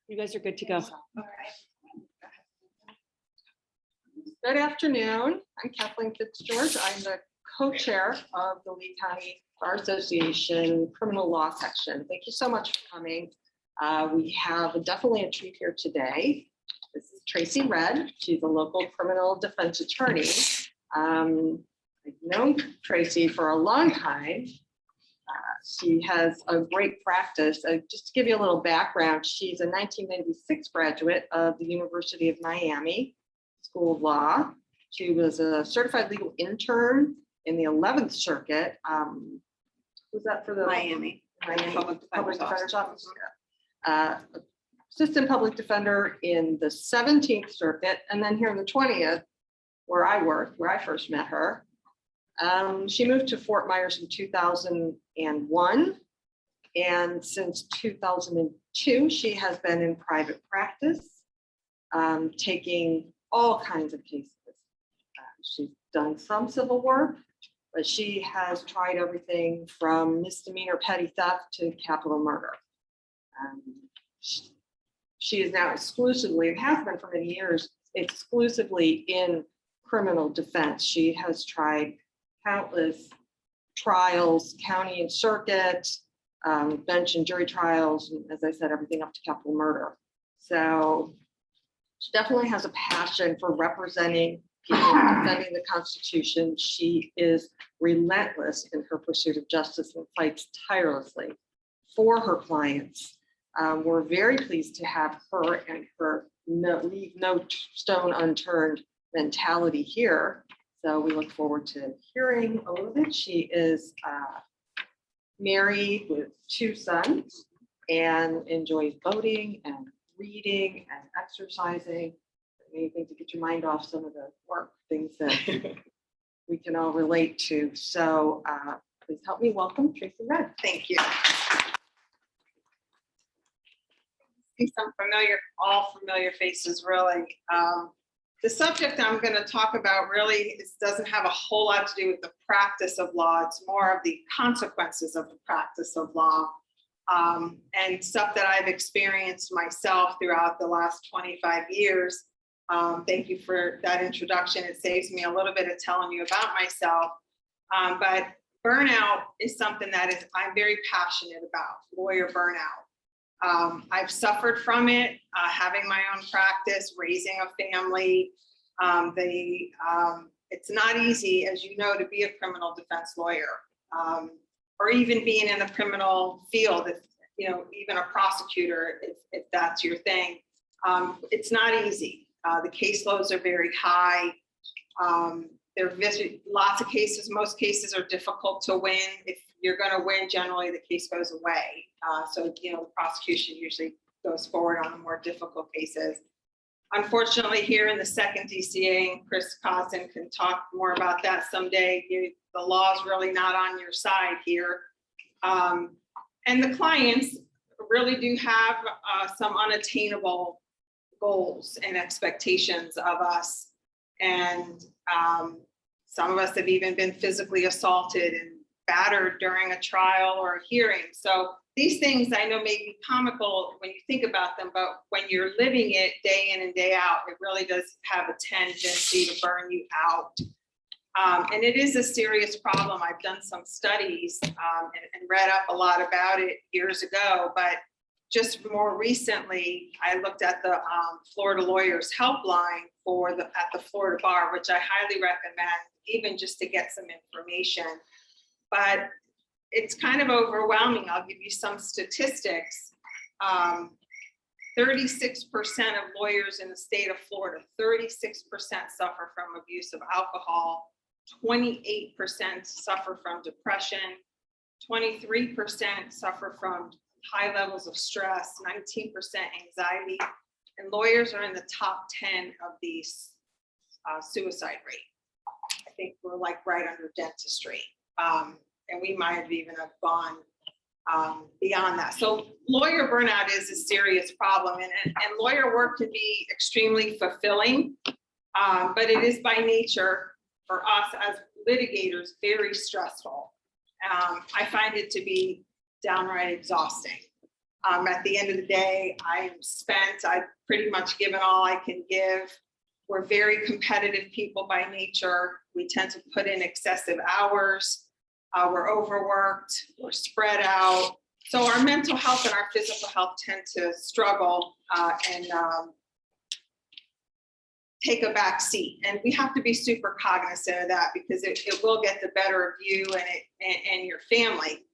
You guys are good to go. All right. Good afternoon. I'm Kathleen Fitzgeorge. I'm the co-chair of the Lee County Bar Association Criminal Law Section. Thank you so much for coming. We have definitely a treat here today. This is Tracy Red. She's a local criminal defense attorney. I've known Tracy for a long time. She has a great practice. Just to give you a little background, she's a 1996 graduate of the University of Miami School of Law. She was a certified legal intern in the 11th Circuit. Was that for the Miami Public Defender's Office? Assistant public defender in the 17th Circuit, and then here in the 20th, where I worked, where I first met her. She moved to Fort Myers in 2001, and since 2002, she has been in private practice, taking all kinds of cases. She's done some civil work, but she has tried everything from misdemeanor petty theft to capital murder. She is now exclusively, and has been for many years, exclusively in criminal defense. She has tried countless trials, county and circuit, bench and jury trials, and as I said, everything up to capital murder. So she definitely has a passion for representing people, defending the Constitution. She is relentless in her pursuit of justice and fights tirelessly for her clients. We're very pleased to have her and her leave no stone unturned mentality here. So we look forward to hearing a little bit. She is married with 2 sons and enjoys boating and reading and exercising. Anything to get your mind off some of the work things that we can all relate to. So please help me welcome Tracy Red. Thank you. See some all familiar faces, really. The subject I'm going to talk about really doesn't have a whole lot to do with the practice of law. It's more of the consequences of the practice of law, and stuff that I've experienced myself throughout the last 25 years. Thank you for that introduction. It saves me a little bit of telling you about myself. But burnout is something that I'm very passionate about, lawyer burnout. I've suffered from it, having my own practice, raising a family. It's not easy, as you know, to be a criminal defense lawyer, or even being in the criminal field, if, even a prosecutor, if that's your thing. It's not easy. The caseloads are very high. There are lots of cases. Most cases are difficult to win. If you're going to win, generally the case goes away. So the prosecution usually goes forward on the more difficult cases. Unfortunately, here in the 2nd DCA, and Chris Costin can talk more about that someday, the law is really not on your side here. And the clients really do have some unattainable goals and expectations of us. And some of us have even been physically assaulted and battered during a trial or a hearing. So these things I know may be comical when you think about them, but when you're living it day in and day out, it really does have a tendency to burn you out. And it is a serious problem. I've done some studies and read up a lot about it years ago, but just more recently, I looked at the Florida Lawyers Helpline at the Florida Bar, which I highly recommend, even just to get some information. But it's kind of overwhelming. I'll give you some statistics. 36% of lawyers in the state of Florida, 36% suffer from abuse of alcohol, 28% suffer from depression, 23% suffer from high levels of stress, 19% anxiety, and lawyers are in the top 10 of the suicide rate. I think we're like right under dentistry. And we might have even have gone beyond that. So lawyer burnout is a serious problem, and lawyer work can be extremely fulfilling, but it is by nature for us as litigators very stressful. I find it to be downright exhausting. At the end of the day, I am spent. I've pretty much given all I can give. We're very competitive people by nature. We tend to put in excessive hours. We're overworked, we're spread out. So our mental health and our physical health tend to struggle and take a back seat. And we have to be super cognizant of that because it will get the better of you and your family.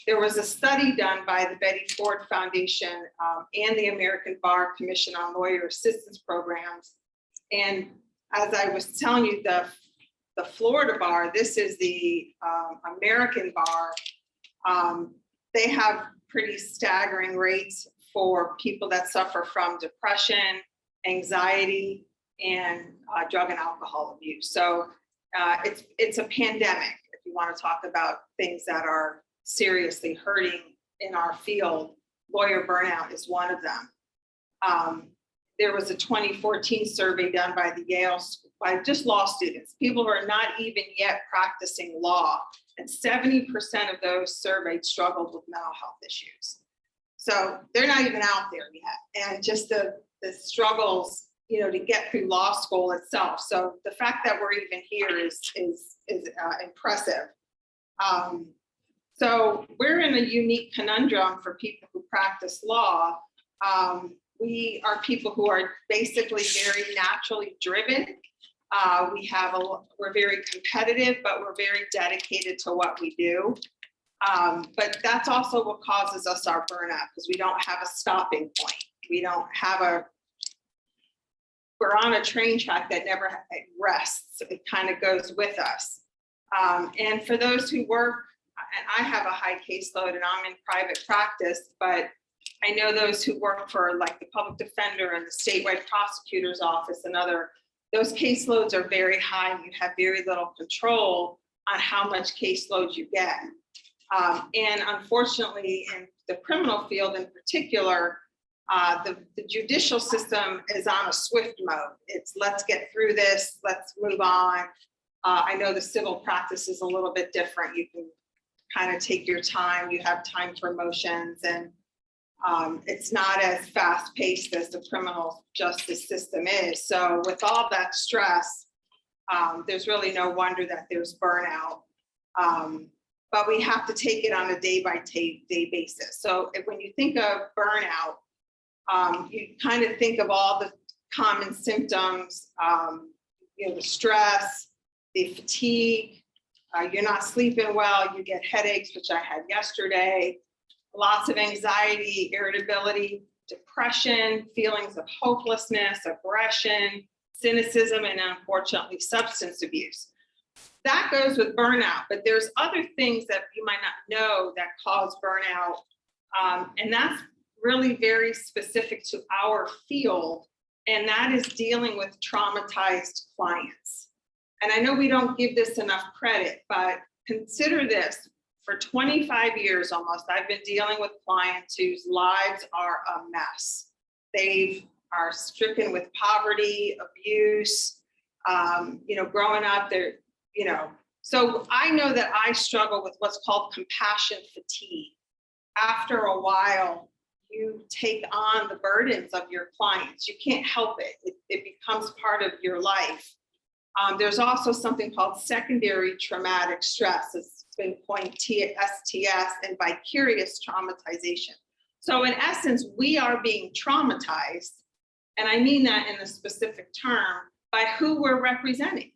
There was a study done by the Betty Ford Foundation and the American Bar Commission on Lawyer Assistance Programs. And as I was telling you, the Florida bar, this is the American bar, they have pretty staggering rates for people that suffer from depression, anxiety, and drug and alcohol abuse. So it's a pandemic, if you want to talk about things that are seriously hurting in our field. Lawyer burnout is one of them. There was a 2014 survey done by the Yale, by just law students, people who are not even yet practicing law, and 70% of those surveyed struggled with mental health issues. So they're not even out there yet, and just the struggles, you know, to get through law school itself. So the fact that we're even here is impressive. So we're in a unique conundrum for people who practice law. We are people who are basically very naturally driven. We're very competitive, but we're very dedicated to what we do. But that's also what causes us our burnout, because we don't have a stopping point. We're on a train track that never rests. It kind of goes with us. And for those who work, and I have a high caseload and I'm in private practice, but I know those who work for like the public defender and the statewide prosecutor's office and those caseloads are very high and you have very little control on how much caseload you get. And unfortunately, in the criminal field in particular, the judicial system is on a swift mode. It's let's get through this, let's move on. I know the civil practice is a little bit different. You can kind of take your time, you have time for motions, and it's not as fast paced as the criminal justice system is. So with all that stress, there's really no wonder that there's burnout. But we have to take it on a day by day basis. So when you think of burnout, you kind of think of all the common symptoms, the stress, the fatigue, you're not sleeping well, you get headaches, which I had yesterday, lots of anxiety, irritability, depression, feelings of hopelessness, aggression, cynicism, and unfortunately, substance abuse. That goes with burnout, but there's other things that you might not know that cause burnout. And that's really very specific to our field, and that is dealing with traumatized clients. And I know we don't give this enough credit, but consider this. For 25 years almost, I've been dealing with clients whose lives are a mess. They are stricken with poverty, abuse, growing up, so I know that I struggle with what's called compassion fatigue. After a while, you take on the burdens of your clients. You can't help it. It becomes part of your life. There's also something called secondary traumatic stress. It's been coined STS, and vicarious traumatization. So in essence, we are being traumatized, and I mean that in a specific term, by who we're representing.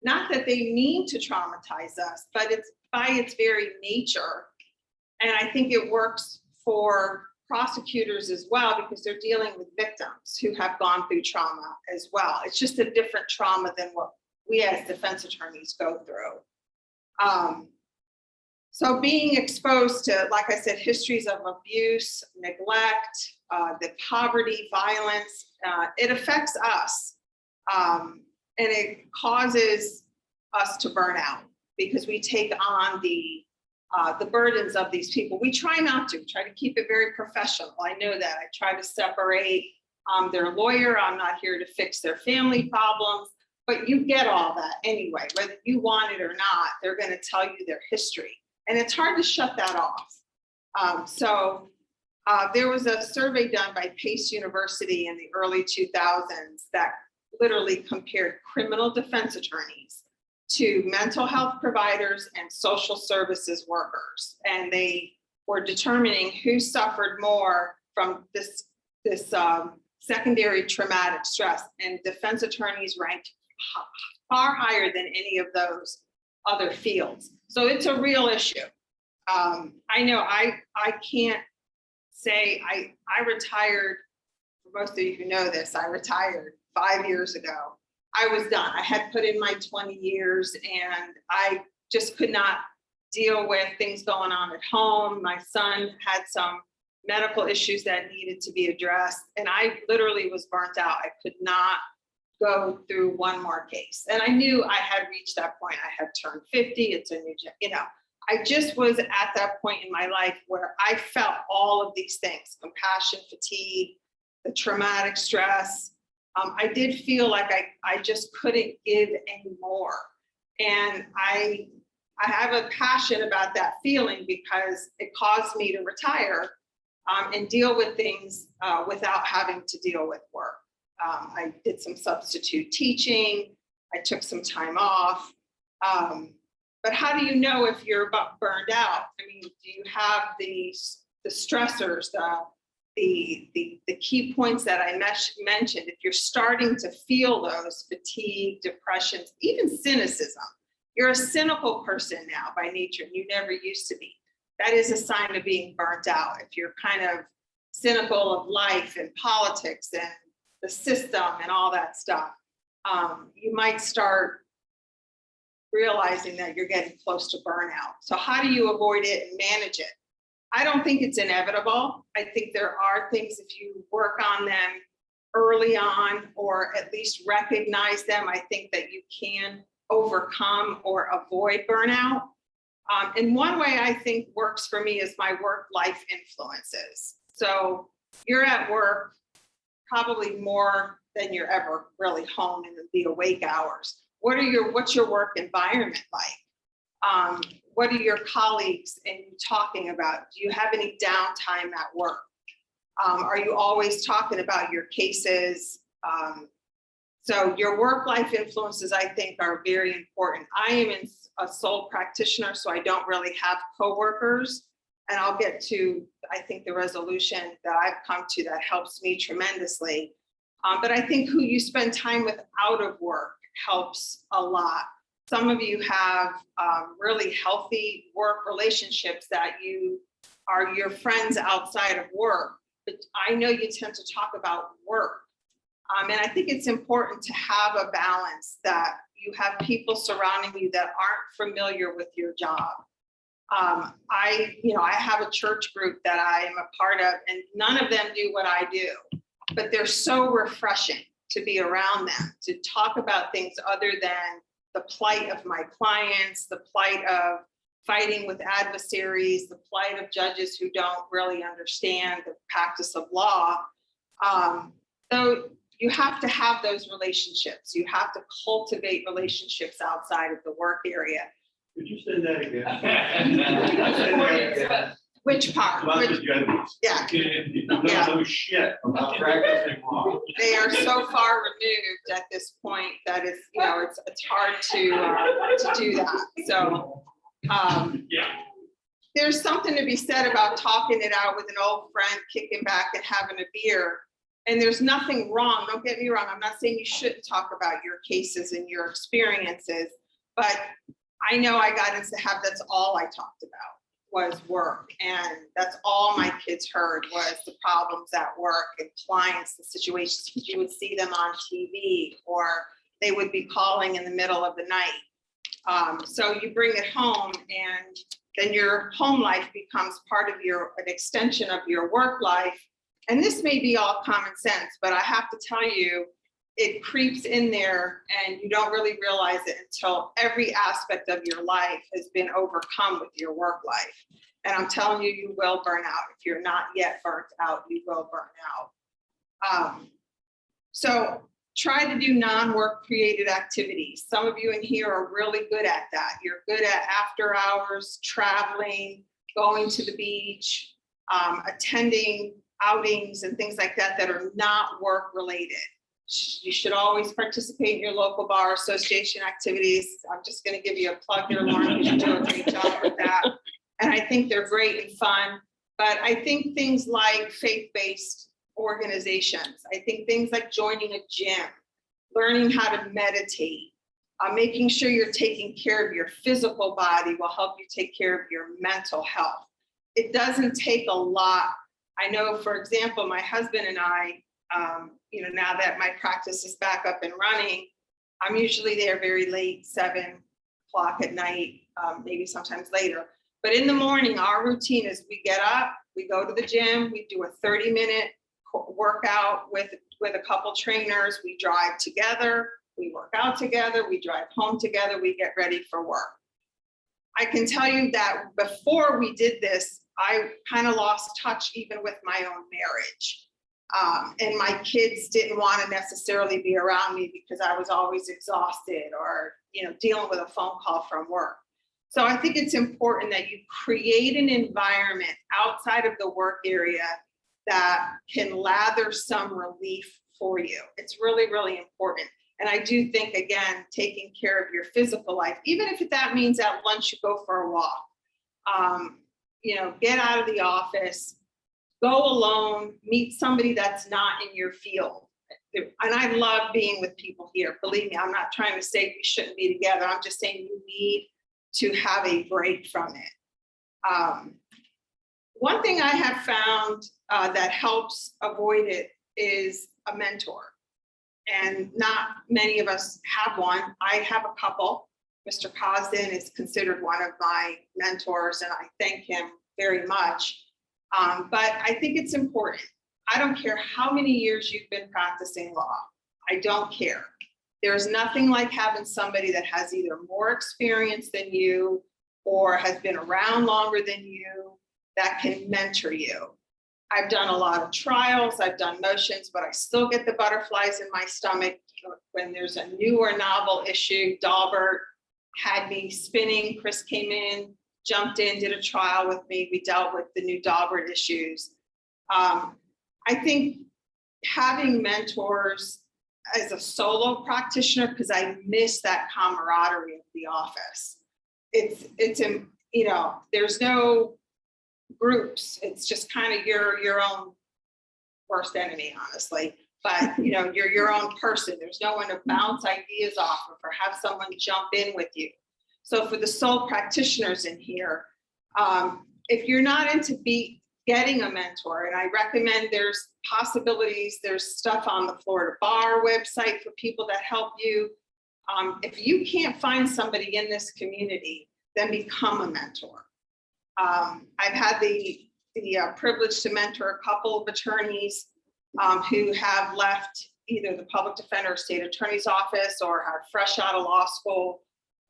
Not that they mean to traumatize us, but it's by its very nature. And I think it works for prosecutors as well, because they're dealing with victims who have gone through trauma as well. It's just a different trauma than what we as defense attorneys go through. So being exposed to, like I said, histories of abuse, neglect, the poverty, violence, it affects us. And it causes us to burn out because we take on the burdens of these people. We try not to, try to keep it very professional. I know that. I try to separate. Their lawyer. I'm not here to fix their family problems. But you get all that anyway, whether you want it or not, they're going to tell you their history. And it's hard to shut that off. So There was a survey done by Pace University in the early 2000s that literally compared criminal defense attorneys to mental health providers and social services workers. And they were determining who suffered more from this secondary traumatic stress. And defense attorneys ranked far higher than any of those other fields. So it's a real issue. I know I can't say I retired. For most of you who know this, I retired 5 years ago. I was done. I had put in my 20 years and I just could not deal with things going on at home. My son had some medical issues that needed to be addressed. And I literally was burnt out. I could not go through one more case. And I knew I had reached that point. I had turned 50. It's a new, I just was at that point in my life where I felt all of these things: compassion, fatigue, the traumatic stress. I did feel like I just couldn't give anymore. And I have a passion about that feeling because it caused me to retire and deal with things without having to deal with work. I did some substitute teaching. I took some time off. But how do you know if you're about burned out? I mean, do you have the stressors, the key points that I mentioned? If you're starting to feel those, fatigue, depression, even cynicism, you're a cynical person now by nature, and you never used to be. That is a sign of being burnt out. If you're kind of cynical of life and politics and the system and all that stuff, you might start realizing that you're getting close to burnout. So how do you avoid it and manage it? I don't think it's inevitable. I think there are things, if you work on them early on, or at least recognize them, I think that you can overcome or avoid burnout. And one way I think works for me is my work-life influences. So you're at work probably more than you're ever really home in the awake hours. What's your work environment like? What are your colleagues and you talking about? Do you have any downtime at work? Are you always talking about your cases? So your work-life influences, I think, are very important. I am a sole practitioner, so I don't really have coworkers. And I'll get to, I think, the resolution that I've come to that helps me tremendously. But I think who you spend time with out of work helps a lot. Some of you have really healthy work relationships that you are your friends outside of work, but I know you tend to talk about work. And I think it's important to have a balance, that you have people surrounding you that aren't familiar with your job. I have a church group that I am a part of, and none of them do what I do, but they're so refreshing to be around them, to talk about things other than the plight of my clients, the plight of fighting with adversaries, the plight of judges who don't really understand the practice of law. So you have to have those relationships. You have to cultivate relationships outside of the work area. Could you say that again? Which part? About Which, the judges. yeah. You don't know shit about practicing law. They are so far removed at this point that it's hard to do that. So there's something to be said about talking it out with an old friend, kicking back and having a beer. And there's nothing wrong. Don't get me wrong. I'm not saying you shouldn't talk about your cases and your experiences, but I know I got into that's all I talked about was work. And that's all my kids heard was the problems at work and clients, the situations. You would see them on TV, or they would be calling in the middle of the night. So you bring it home, and then your home life becomes part of an extension of your work life. And this may be all common sense, but I have to tell you, it creeps in there and you don't really realize it until every aspect of your life has been overcome with your work life. And I'm telling you, you will burn out. If you're not yet burnt out, you will burn out. So try to do non-work created activities. Some of you in here are really good at that. You're good at after hours, traveling, going to the beach, attending outings and things like that that are not work related. You should always participate in your local bar association activities. I'm just going to give you a plug there, Lauren, because you do a great job with that. And I think they're great and fun. But I think things like faith-based organizations, I think things like joining a gym, learning how to meditate, making sure you're taking care of your physical body will help you take care of your mental health. It doesn't take a lot. I know, for example, my husband and I, now that my practice is back up and running, I'm usually there very late, 7 o'clock at night, maybe sometimes later. But in the morning, our routine is we get up, we go to the gym, we do a 30-minute workout with a couple trainers, we drive together, we work out together, we drive home together, we get ready for work. I can tell you that before we did this, I kind of lost touch even with my own marriage. And my kids didn't want to necessarily be around me because I was always exhausted or, dealing with a phone call from work. So I think it's important that you create an environment outside of the work area that can lather some relief for you. It's really, really important. And I do think, again, taking care of your physical life, even if that means at lunch you go for a walk, get out of the office, go alone, meet somebody that's not in your field. And I love being with people here. Believe me, I'm not trying to say we shouldn't be together. I'm just saying you need to have a break from it. One thing I have found that helps avoid it is a mentor. And not many of us have one. I have a couple. Mr. Cosden is considered one of my mentors, and I thank him very much. But I think it's important. I don't care how many years you've been practicing law. I don't care. There's nothing like having somebody that has either more experience than you or has been around longer than you that can mentor you. I've done a lot of trials, I've done motions, but I still get the butterflies in my stomach when there's a new or novel issue. Dalbert had me spinning. Chris came in, jumped in, did a trial with me. We dealt with the new Dalbert issues. I think having mentors as a solo practitioner, because I miss that camaraderie of the office. There's no groups. It's just kind of your own worst enemy, honestly. But you're your own person. There's no one to bounce ideas off of or have someone jump in with you. So for the sole practitioners in here, if you're not into getting a mentor, and I recommend there's possibilities, there's stuff on the Florida Bar website for people that help you. If you can't find somebody in this community, then become a mentor. I've had the privilege to mentor a couple of attorneys who have left either the public defender or state attorney's office or are fresh out of law school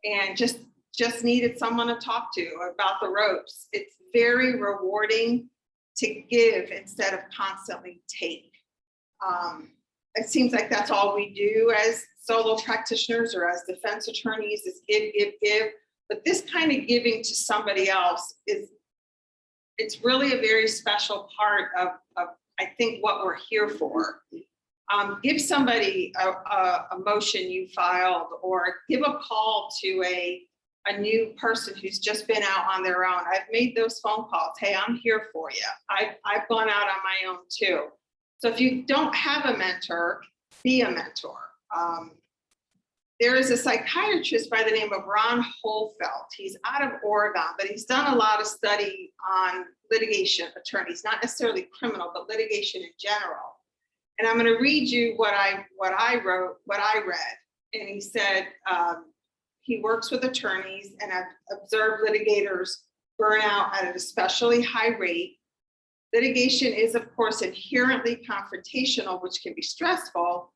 and just needed someone to talk to about the ropes. It's very rewarding to give instead of constantly take. It seems like that's all we do as solo practitioners or as defense attorneys is give. But this kind of giving to somebody else it's really a very special part of I think what we're here for. Give somebody a motion you filed or give a call to a new person who's just been out on their own. I've made those phone calls. Hey, I'm here for you. I've gone out on my own too. So if you don't have a mentor, be a mentor. There is a psychiatrist by the name of Ron Holfeld. He's out of Oregon, but he's done a lot of study on litigation attorneys, not necessarily criminal, but litigation in general. And I'm going to read you what I read. And he said he works with attorneys and have observed litigators burn out at an especially high rate. Litigation is, of course, inherently confrontational, which can be stressful.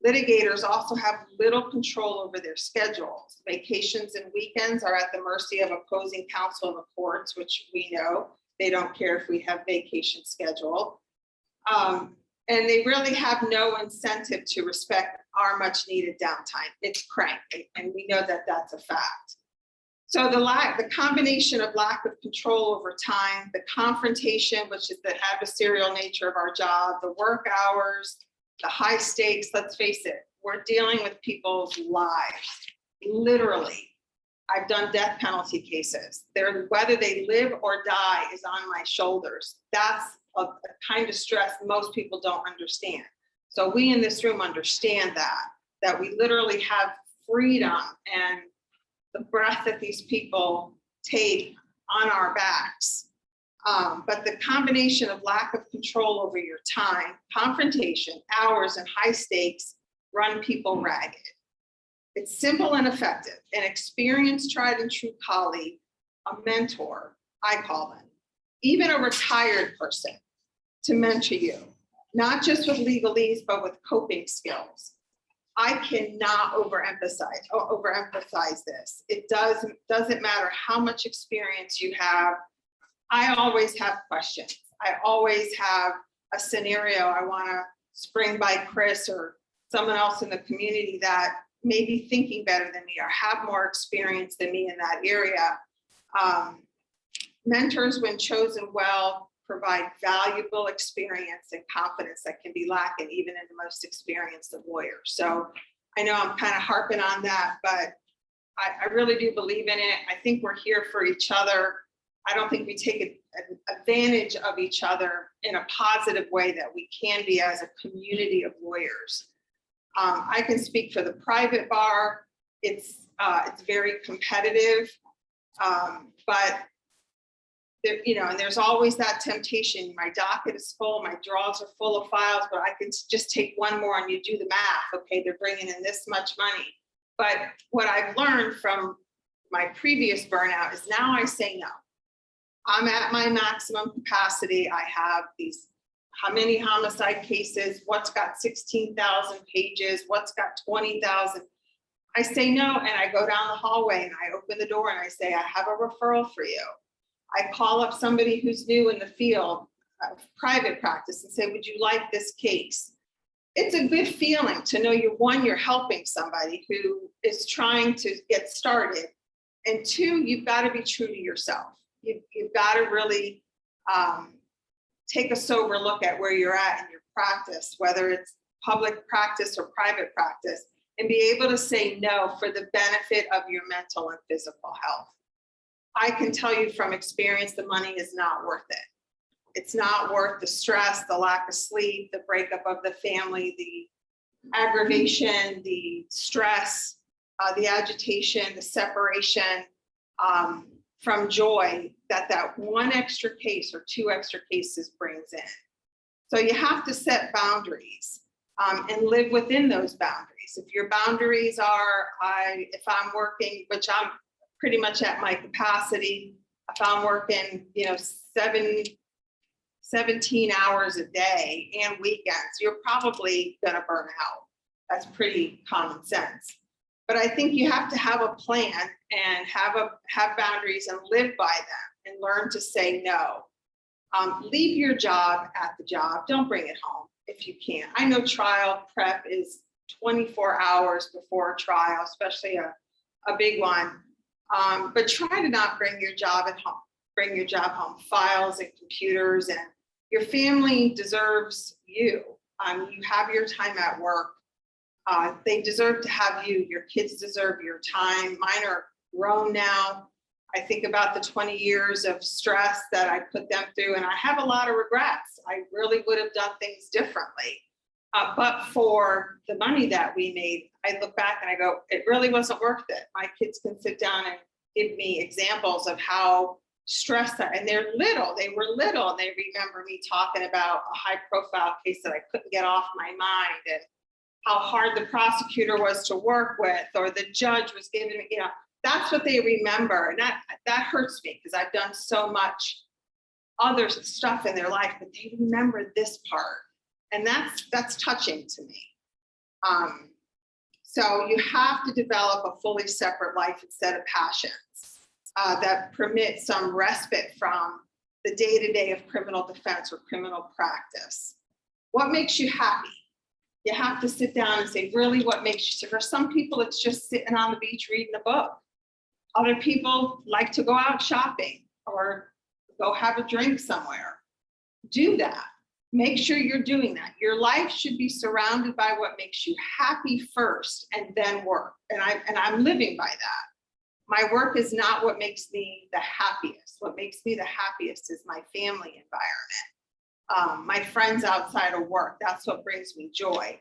Litigators also have little control over their schedules. Vacations and weekends are at the mercy of opposing counsel in the courts, which we know they don't care if we have vacation schedule. And they really have no incentive to respect our much needed downtime. It's crank, and we know that that's a fact. So the combination of lack of control over time, the confrontation, which is the adversarial nature of our job, the work hours, the high stakes, let's face it, we're dealing with people's lives, literally. I've done death penalty cases. Whether they live or die is on my shoulders. That's a kind of stress most people don't understand. So we in this room understand that we literally have freedom and the breath that these people take on our backs. But the combination of lack of control over your time, confrontation, hours, and high stakes run people ragged. It's simple and effective. An experienced, tried and true colleague, a mentor, I call them, even a retired person to mentor you, not just with legalese, but with coping skills. I cannot overemphasize this. It doesn't matter how much experience you have. I always have questions. I always have a scenario I want to spring by Chris or someone else in the community that may be thinking better than me or have more experience than me in that area. Mentors, when chosen well, provide valuable experience and confidence that can be lacking even in the most experienced of lawyers. So I know I'm kind of harping on that, but I really do believe in it. I think we're here for each other. I don't think we take advantage of each other in a positive way that we can be as a community of lawyers. I can speak for the private bar. It's very competitive, but there, and there's always that temptation. My docket is full, my drawers are full of files, but I can just take one more and you do the math. Okay, they're bringing in this much money. But what I've learned from my previous burnout is now I say no. I'm at my maximum capacity. I have how many homicide cases, what's got 16,000 pages, what's got 20,000. I say no, and I go down the hallway and I open the door and I say, I have a referral for you. I call up somebody who's new in the field of private practice and say, would you like this case? It's a good feeling to know you're helping somebody who is trying to get started. And two, you've got to be true to yourself. You've got to really take a sober look at where you're at in your practice, whether it's public practice or private practice, and be able to say no for the benefit of your mental and physical health. I can tell you from experience, the money is not worth it. It's not worth the stress, the lack of sleep, the breakup of the family, the aggravation, the stress, the agitation, the separation from joy that one extra case or two extra cases brings in. So you have to set boundaries and live within those boundaries. If your boundaries are, if I'm working, which I'm pretty much at my capacity, if I'm working, 17 hours a day and weekends, you're probably gonna burn out. That's pretty common sense. But I think you have to have a plan and have boundaries and live by them and learn to say no. Leave your job at the job. Don't bring it home if you can. I know trial prep is 24 hours before a trial, especially a big one. But try to not bring your job at home. Bring your job home, files and computers, and your family deserves you. You have your time at work. They deserve to have you. Your kids deserve your time. Mine are grown now. I think about the 20 years of stress that I put them through, and I have a lot of regrets. I really would have done things differently. But for the money that we made, I look back and I go, it really wasn't worth it. My kids can sit down and give me examples of how stressed and they were little, and they remember me talking about a high profile case that I couldn't get off my mind and how hard the prosecutor was to work with, or the judge was giving me, that's what they remember. And that hurts me because I've done so much other stuff in their life, but they remember this part. And that's touching to me. So you have to develop a fully separate life instead of passions that permit some respite from the day-to-day of criminal defense or criminal practice. What makes you happy? You have to sit down and say, really, what makes you, for some people, it's just sitting on the beach reading a book. Other people like to go out shopping or go have a drink somewhere. Do that. Make sure you're doing that. Your life should be surrounded by what makes you happy first and then work. And I'm living by that. My work is not what makes me the happiest. What makes me the happiest is my family environment, my friends outside of work. That's what brings me joy.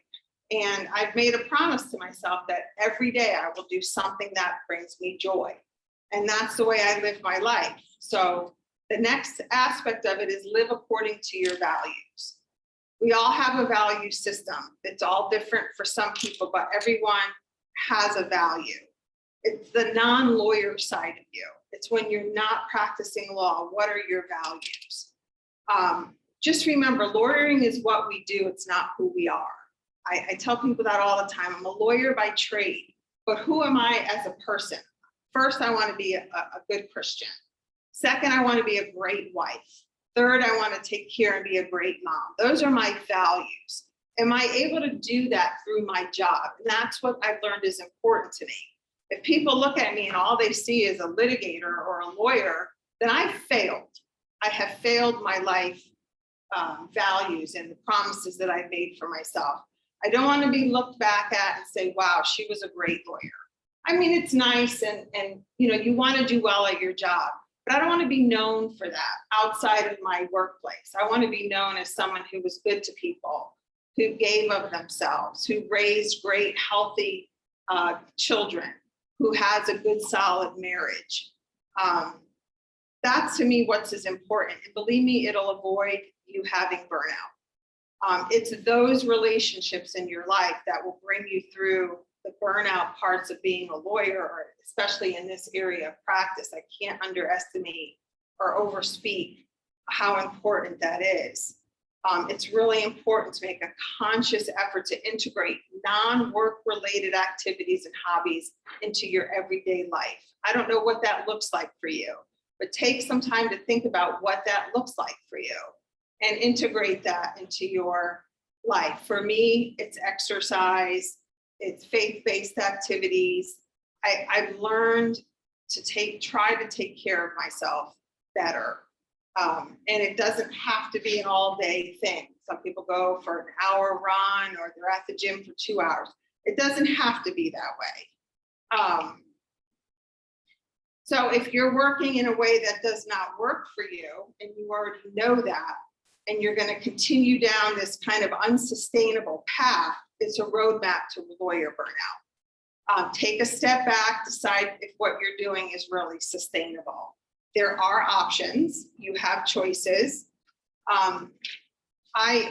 And I've made a promise to myself that every day I will do something that brings me joy. And that's the way I live my life. So the next aspect of it is live according to your values. We all have a value system. It's all different for some people, but everyone has a value. It's the non-lawyer side of you. It's when you're not practicing law. What are your values? Just remember, lawyering is what we do. It's not who we are. I tell people that all the time. I'm a lawyer by trade, but who am I as a person? First, I want to be a good Christian. Second, I want to be a great wife. Third, I want to take care and be a great mom. Those are my values. Am I able to do that through my job? And that's what I've learned is important to me. If people look at me and all they see is a litigator or a lawyer, then I failed. I have failed my life values and the promises that I made for myself. I don't want to be looked back at and say, wow, she was a great lawyer. I mean, it's nice and you know, you want to do well at your job, but I don't want to be known for that outside of my workplace. I want to be known as someone who was good to people, who gave of themselves, who raised great, healthy children, who has a good, solid marriage. That's to me what's as important. And believe me, it'll avoid you having burnout. It's those relationships in your life that will bring you through the burnout parts of being a lawyer, or especially in this area of practice. I can't underestimate or overspeak how important that is. It's really important to make a conscious effort to integrate non-work related activities and hobbies into your everyday life. I don't know what that looks like for you, but take some time to think about what that looks like for you and integrate that into your life. For me, it's exercise, it's faith-based activities. I've learned to try to take care of myself better. And it doesn't have to be an all-day thing. Some people go for an hour run or they're at the gym for 2 hours. It doesn't have to be that way. So if you're working in a way that does not work for you, and you already know that, and you're going to continue down this kind of unsustainable path, it's a roadmap to lawyer burnout. Take a step back, decide if what you're doing is really sustainable. There are options, you have choices. I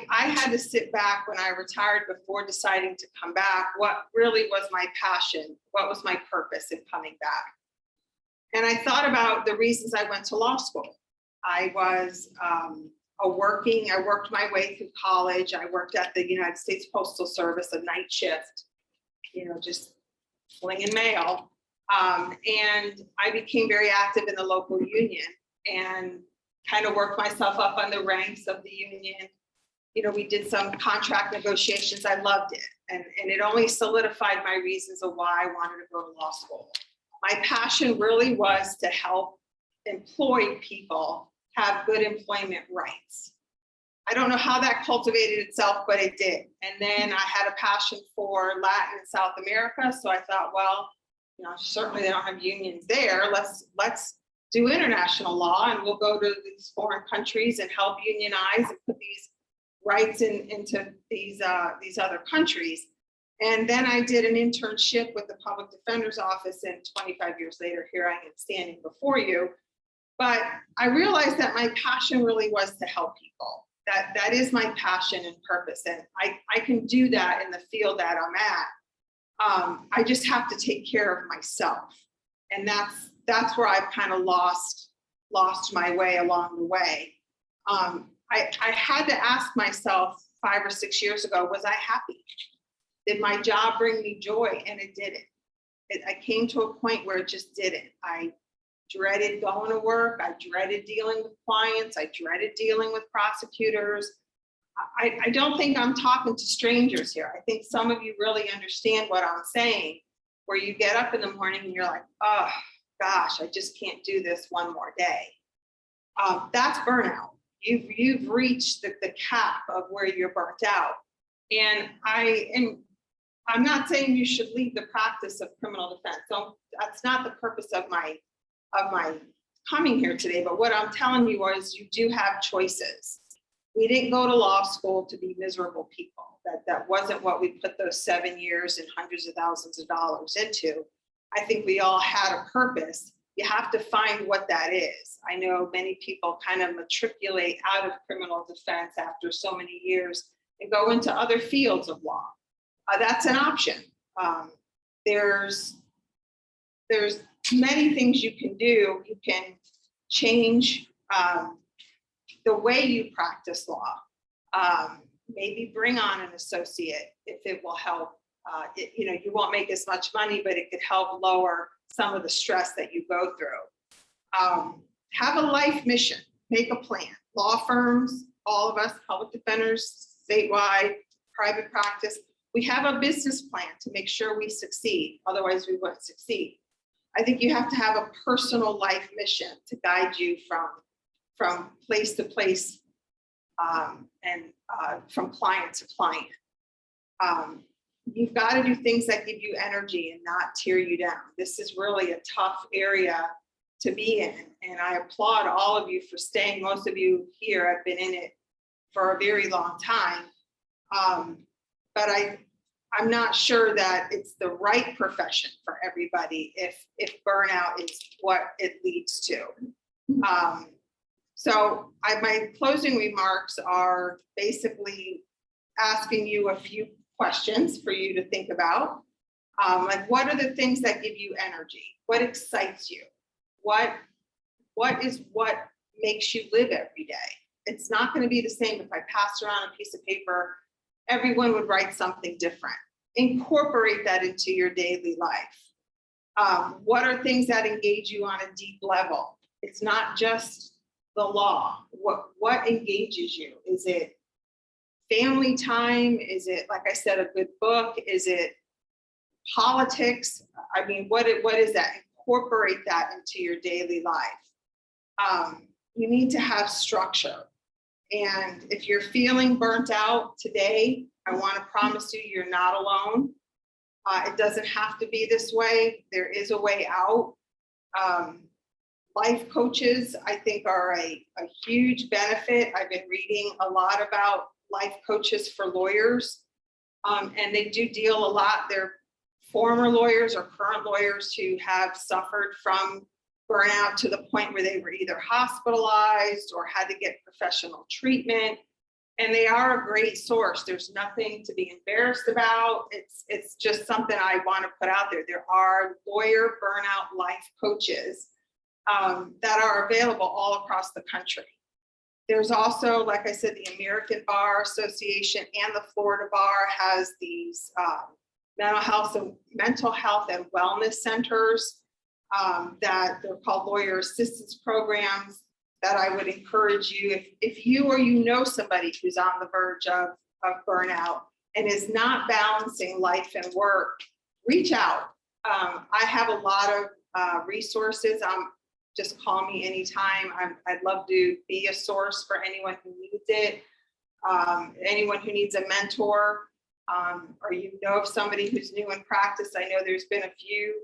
had to sit back when I retired before deciding to come back. What really was my passion? What was my purpose in coming back? And I thought about the reasons I went to law school. I was I worked my way through college. I worked at the United States Postal Service, a night shift, you know, just slinging mail. And I became very active in the local union and kind of worked myself up on the ranks of the union. You know, we did some contract negotiations. I loved it. And it only solidified my reasons of why I wanted to go to law school. My passion really was to help employed people have good employment rights. I don't know how that cultivated itself, but it did. And then I had a passion for Latin and South America. So I thought, well, you know, certainly they don't have unions there. Let's do international law, and we'll go to these foreign countries and help unionize and put these rights into these other countries. And then I did an internship with the Public Defender's Office, and 25 years later, here I am standing before you. But I realized that my passion really was to help people. That is my passion and purpose. And I can do that in the field that I'm at. I just have to take care of myself. And that's where I've kind of lost my way along the way. I had to ask myself 5 or 6 years ago, was I happy? Did my job bring me joy? And it didn't. I came to a point where it just didn't. I dreaded going to work. I dreaded dealing with clients. I dreaded dealing with prosecutors. I don't think I'm talking to strangers here. I think some of you really understand what I'm saying, where you get up in the morning and you're like, oh, gosh, I just can't do this one more day. That's burnout. You've reached the cap of where you're burnt out. And I'm not saying you should leave the practice of criminal defense. That's not the purpose of my coming here today. But what I'm telling you is you do have choices. We didn't go to law school to be miserable people. That wasn't what we put those 7 years and hundreds of thousands of dollars into. I think we all had a purpose. You have to find what that is. I know many people kind of matriculate out of criminal defense after so many years and go into other fields of law. That's an option. There's many things you can do. You can change the way you practice law. Maybe bring on an associate if it will help. You won't make as much money, but it could help lower some of the stress that you go through. Have a life mission, make a plan. Law firms, all of us, public defenders, statewide, private practice, we have a business plan to make sure we succeed. Otherwise, we won't succeed. I think you have to have a personal life mission to guide you from place to place and from client to client. You've got to do things that give you energy and not tear you down. This is really a tough area to be in. And I applaud all of you for staying. Most of you here have been in it for a very long time. But I'm not sure that it's the right profession for everybody if burnout is what it leads to. So my closing remarks are basically asking you a few questions for you to think about. Like, what are the things that give you energy? What excites you? What makes you live every day? It's not going to be the same. If I passed around a piece of paper, everyone would write something different. Incorporate that into your daily life. What are things that engage you on a deep level? It's not just the law. What engages you? Is it family time? Is it, like I said, a good book? Is it politics? I mean, what is that? Incorporate that into your daily life. You need to have structure. And if you're feeling burnt out today, I want to promise you, you're not alone. It doesn't have to be this way. There is a way out. Life coaches, I think, are a huge benefit. I've been reading a lot about life coaches for lawyers, and they do deal a lot. They're former lawyers or current lawyers who have suffered from burnout to the point where they were either hospitalized or had to get professional treatment. And they are a great source. There's nothing to be embarrassed about. It's just something I want to put out there. There are lawyer burnout life coaches that are available all across the country. There's also, like I said, the American Bar Association and the Florida Bar has these mental health and wellness centers that they're called lawyer assistance programs that I would encourage you, if you or you know somebody who's on the verge of burnout and is not balancing life and work, reach out. I have a lot of resources. Just call me anytime. I'd love to be a source for anyone who needs it, anyone who needs a mentor, or you know of somebody who's new in practice. I know there's been a few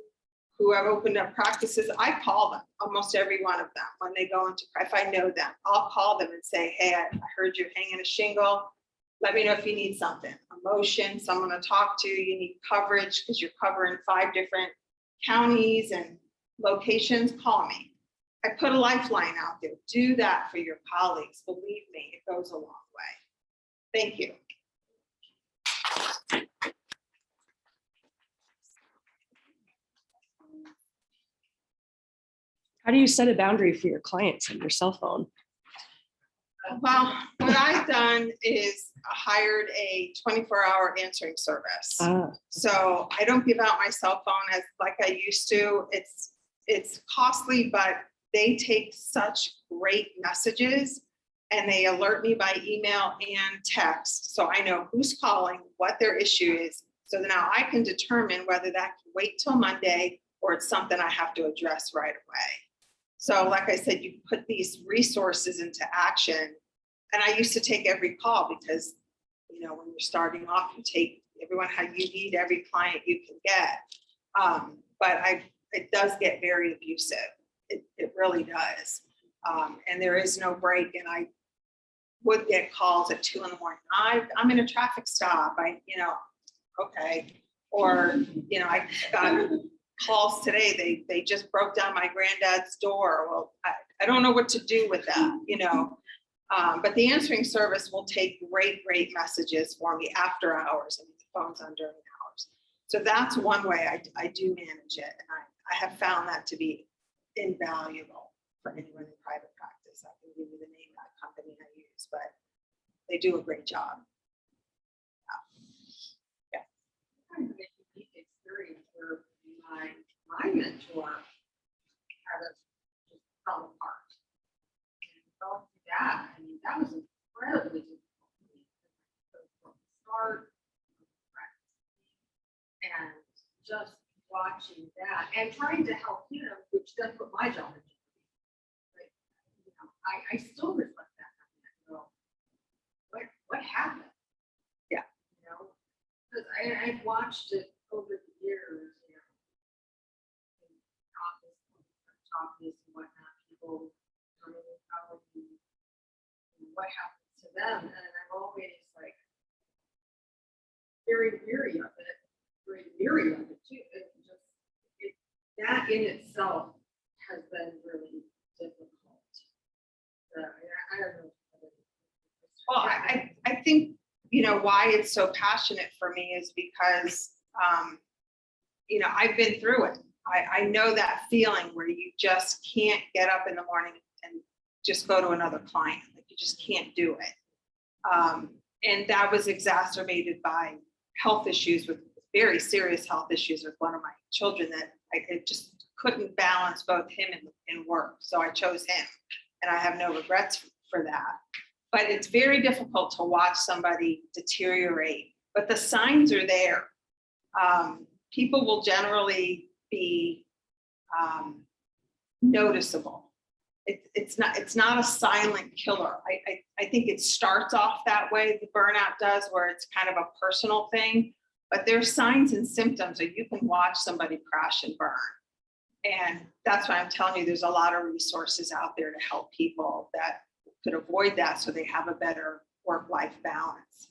who have opened up practices. I call them, almost every one of them, when they go into, if I know them, I'll call them and say, hey, I heard you're hanging a shingle. Let me know if you need something, a motion, someone to talk to, you need coverage because you're covering 5 different counties and locations, call me. I put a lifeline out there. Do that for your colleagues. Believe me, it goes a long way. Thank you. How do you set a boundary for your clients on your cell phone? Well, what I've done is hired a 24-hour answering service. So I don't give out my cell phone as like I used to. It's costly, but they take such great messages and they alert me by email and text. So I know who's calling, what their issue is. So now I can determine whether that can wait till Monday or it's something I have to address right away. So like I said, you put these resources into action. And I used to take every call because, you know, when you're starting off, you take everyone how you need every client you can get. But it does get very abusive. It really does. And there is no break. And I would get calls at 2 a.m. I'm in a traffic stop. Okay. Or, you know, I got calls today. They just broke down my granddad's door. Well, I don't know what to do with that, you know. But the answering service will take great messages for me after hours. I mean, the phone's on during hours. So that's one way I do manage it. And I have found that to be invaluable for anyone in private practice. I can give you the name of that company I use, but they do a great job. Yeah. Kind of a unique experience where my mentor had us just fall apart. And going through that, I mean, that was incredibly difficult for me. From the start, and just watching that and trying to help him, which then put my job in jeopardy. Like, you know, I still reflect that and go, what happened? Yeah. You know, because I've watched it over the years, you know, in office and whatnot, people coming and telling me what happens to them, and I'm always like very weary of it. Too. That in itself has been really difficult. I don't know. Well, I think, you know, why it's so passionate for me is because, you know, I've been through it. I know that feeling where you just can't get up in the morning and just go to another client. Like you just can't do it. And that was exacerbated by health issues, with very serious health issues with one of my children, that I just couldn't balance both him and work. So I chose him, and I have no regrets for that. But it's very difficult to watch somebody deteriorate, but the signs are there. People will generally be noticeable. It's not a silent killer. I think it starts off that way, the burnout does, where it's kind of a personal thing, but there's signs and symptoms that you can watch somebody crash and burn. And that's why I'm telling you, there's a lot of resources out there to help people that could avoid that so they have a better work-life balance.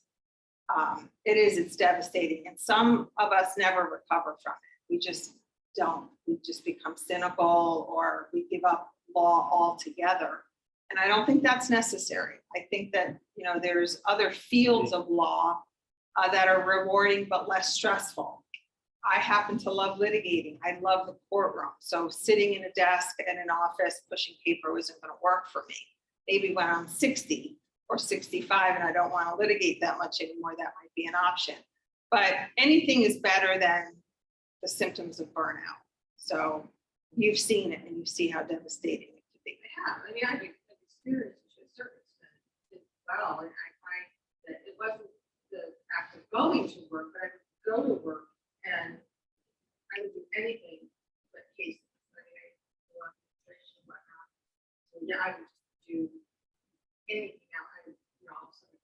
It's devastating. And some of us never recover from it. We just don't. We just become cynical, or we give up law altogether. And I don't think that's necessary. I think that, you know, there's other fields of law that are rewarding but less stressful. I happen to love litigating. I love the courtroom. So sitting in a desk in an office pushing paper isn't going to work for me. Maybe when I'm 60 or 65 and I don't want to litigate that much anymore, that might be an option. But anything is better than the symptoms of burnout. So you've seen it and you see how devastating it can be. I mean, I've experienced it to a certain extent as well. And I find that it wasn't the act of going to work, but I would go to work and I would do anything but cases. I mean, I do administration and whatnot. So yeah, I would do anything else. I would, you know, all of a sudden.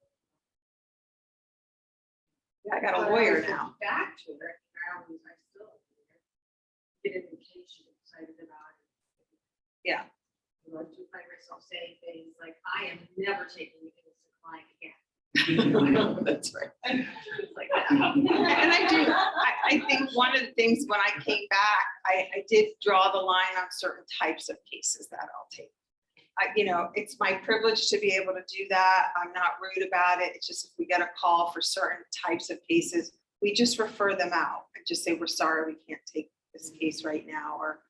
Yeah, I got a lawyer now. Back to it. I still get an occasion excited about it. Yeah. You know, I do find myself saying things like, I am never taking you as a client again. That's right. Like that. And I do. I think one of the things when I came back, I did draw the line on certain types of cases that I'll take. You know, it's my privilege to be able to do that. I'm not rude about it. It's just if we get a call for certain types of cases, we just refer them out and just say, we're sorry, we can't take this case right now, or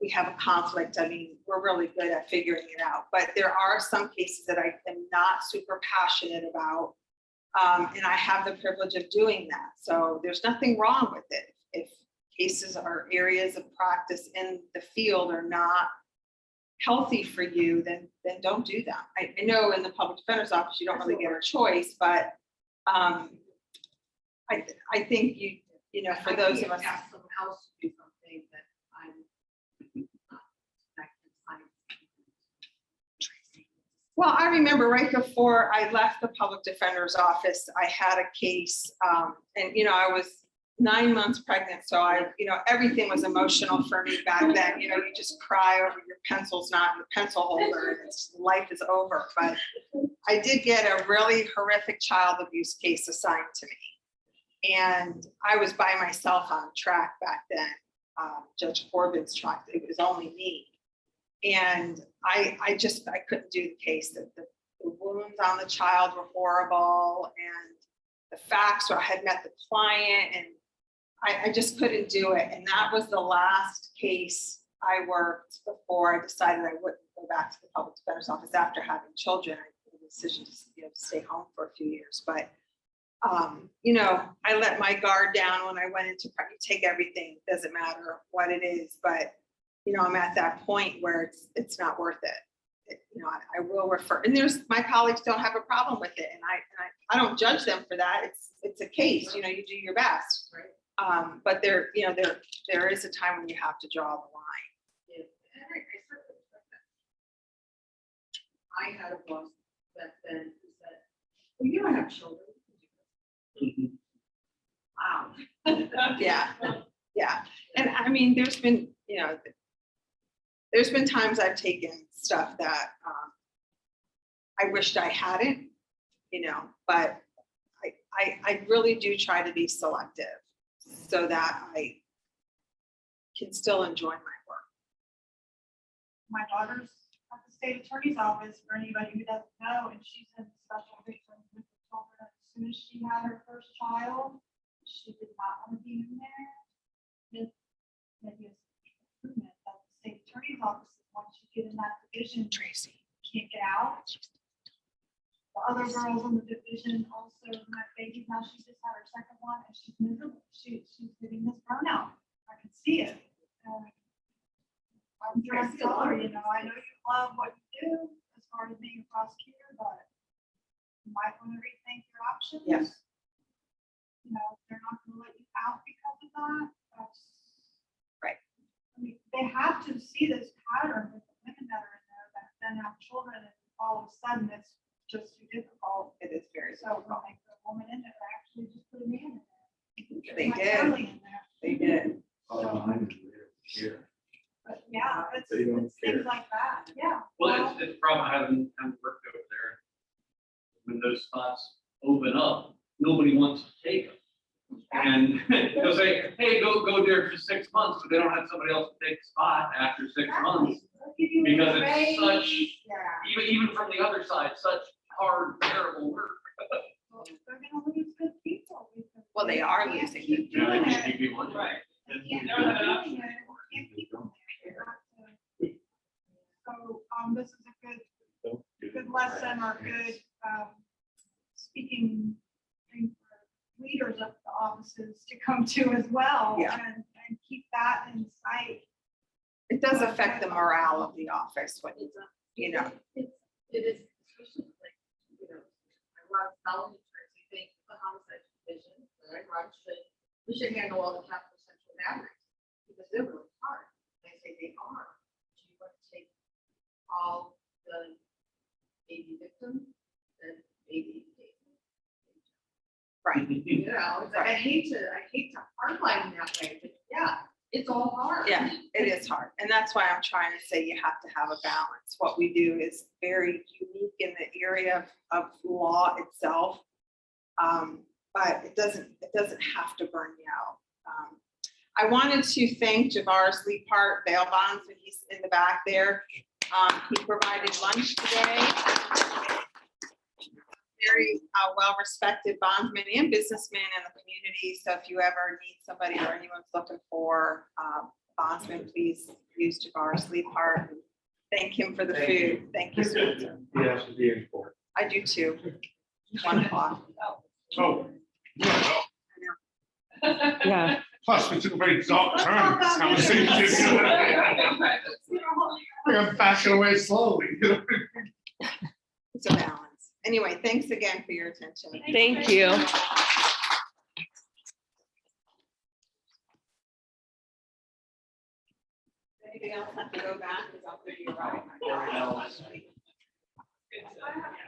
we have a conflict. I mean, we're really good at figuring it out. But there are some cases that I am not super passionate about. And I have the privilege of doing that. So there's nothing wrong with it. If cases or areas of practice in the field are not healthy for you, then don't do them. I know in the public defender's office, you don't really get a choice, but I think you know, for those of us. Ask someone else to do something that I Well, I remember right before I left the public defender's office, I had a case, and, I was 9 months pregnant. So everything was emotional for me back then. You just cry over your pencil's not in the pencil holder and life is over. But I did get a really horrific child abuse case assigned to me. And I was by myself on track back then. Judge Corbin's track, it was only me. And I couldn't do the case. The wounds on the child were horrible, and the facts, I had met the client, and I just couldn't do it. And that was the last case I worked before I decided I wouldn't go back to the public defender's office after having children. I made the decision to stay home for a few years. But I let my guard down when I went into take everything, doesn't matter what it is, but I'm at that point where it's not worth it. I will refer, and my colleagues don't have a problem with it, and I don't judge them for that. It's a case, you do your best. Right. But there is a time when you have to draw the line. Yeah. I had a boss back then who said, well, you don't have children. Wow. Yeah. And I mean, there's been times I've taken stuff that I wished I hadn't, but I really do try to be selective so that I can still enjoy my work. My daughter's at the state attorney's office, for anybody who doesn't know, and she's in special victims with the children. As soon as she had her first child, she did not want to be in there. Maybe it's improvement that the state attorney's office, once you get in that division, Tracy can't get out. The other girls in the division also had babies. Now she just had her second one, and she's miserable. She's getting this burnout. I can see it. I'm trying to tell her, I know you love what you do as far as being a prosecutor, but you might want to rethink your options. Yes. They're not going to let you out because of that. That's right. I mean, they have to see this pattern with the women that are in there that then have children, and all of a sudden it's just too difficult. It is very So difficult. when they put a woman in there, they actually just put a man in there. They Like did. Charlie in there. They did. But yeah, it's They don't things care. like that. Yeah. Well, it's a problem having worked over there. When those spots open up, nobody wants to take them. And they'll say, hey, go there for 6 months, but they don't have somebody else to take the spot after 6 months. Because it's such, Yeah. even from the other side, such hard, terrible work. Well, they're gonna lose good people. because Well, they are can't losing keep good doing They it. keep people in. Right. They can't keep doing it. Can't keep them there. So, this is a good lesson or good, speaking thing for leaders of the offices to come to as well. Yeah. And keep that in sight. It does affect the morale of the office when It is, especially like, I love felony terms. You think the homicide division that I run we should handle all the capital sexual batteries because they're really hard. And I say they are. Do you want to take all the baby victims and baby right. it's like I hate to hardline that way, but yeah, it's all hard. Yeah, it is hard. And that's why I'm trying to say you have to have a balance. What we do is very unique in the area of law itself. But it doesn't have to burn you out. I wanted to thank Javaris Leapart bail bonds when he's in the back there. He provided lunch today. Very well-respected bondsman and businessman in the community. So if you ever need somebody or anyone's looking for bondsman, please use Javaris Leapart. Thank him for the food. Thank you, Spencer. He has to be in court. I do too. 1 o'clock. Oh. Yeah. Plus, we took a very dark turn in this conversation. I'm backing away slowly. It's a balance. Anyway, thanks again for your attention. Thank you. Anything else have to go back? 'Cause I'll give you a ride. It's, I have